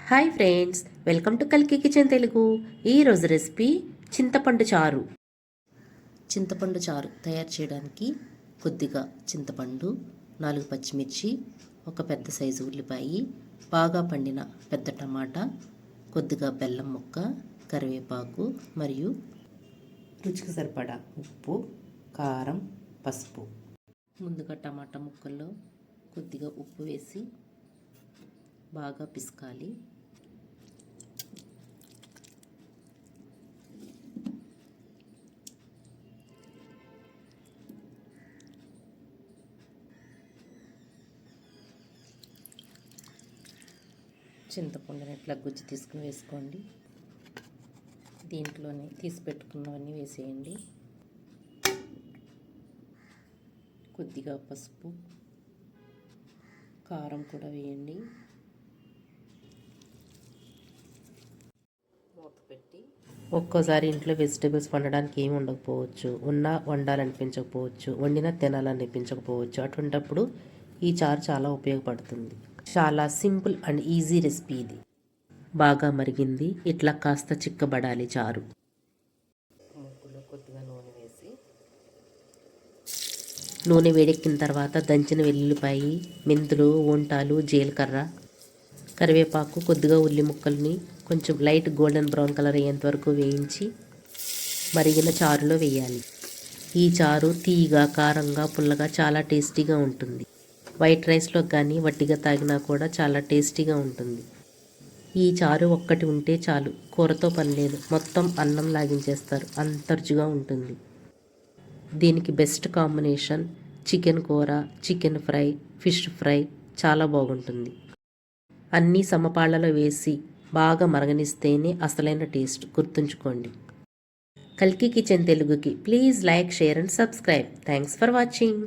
Hi friends, welcome to కల్కి kitchen Telugu. ఈరోజు recipe చింతపండు చారు. చింతపండు చారు తయారు చేయడానికి కొద్దిగా చింతపండు, 4 పచ్చిమిర్చి, ఒక పెద్ద సైజు ఉల్లిపాయ, బాగా పండిన పెద్ద టమాటా, కొద్దిగా బెల్లం ముక్క, కరివేపాకు మరియు రుచికి సరిపడా ఉప్పు, కారం, పసుపు. ముందుగా టమాటా ముక్కల్లో కొద్దిగా ఉప్పు వేసి బాగా పిసకాలి. చింతపండుని ఇట్లా గుజ్జు తీసుకుని వేసుకోండి. దీంట్లోనే తీసి పెట్టుకున్నవన్నీ వేసేయండి. కొద్దిగా పసుపు, కారం కూడా వేయండి. మూత పెట్టి ఒక్కోసారి ఇంట్లో వెజిటేబుల్స్ వండడానికి ఏమి ఉండకపోవచ్చు, వండాలనిపించకపోవచ్చు, వండినా తినాలనిపించకపోవచ్చు. అటువంటప్పుడు ఈ చారు చాలా ఉపయోగపడుతుంది. చాలా సింపుల్ అండ్ ఈజీ రెసిపీ ఇది. బాగా మరిగింది, ఇట్లా కాస్త చిక్కబడాలి చారు. ముగ్గులో కొద్దిగా నూనె వేసి, నూనె వేడెక్కిన తర్వాత దంచిన వెల్లుల్లిపాయి, మెంతులు, వంటాలు, జీలకర్ర, కరివేపాకు, కొద్దిగా ఉల్లి ముక్కల్ని కొంచెం లైట్ గోల్డెన్ బ్రౌన్ కలర్ అయ్యేంత వరకు వేయించి మరిగిన చారులో వేయాలి. ఈ చారు తీయగా, కారంగా, పుల్లగా చాలా టేస్టీగా ఉంటుంది. వైట్ రైస్లో కానీ వట్టిగా తాగినా కూడా చాలా టేస్టీగా ఉంటుంది. ఈ చారు ఒక్కటి ఉంటే చాలు, కూరతో పని లేదు, మొత్తం అన్నం లాగించేస్తారు, అంత రుచిగా ఉంటుంది. దీనికి బెస్ట్ కాంబినేషన్ చికెన్ కూర, చికెన్ ఫ్రై, ఫిష్ ఫ్రై చాలా బాగుంటుంది. అన్నీ సమపాళ్లలో వేసి బాగా మరగనిస్తేనే అసలైన టేస్ట్, గుర్తుంచుకోండి. కల్కి కిచెన్ తెలుగుకి please like, share and subscribe. Thanks for watching.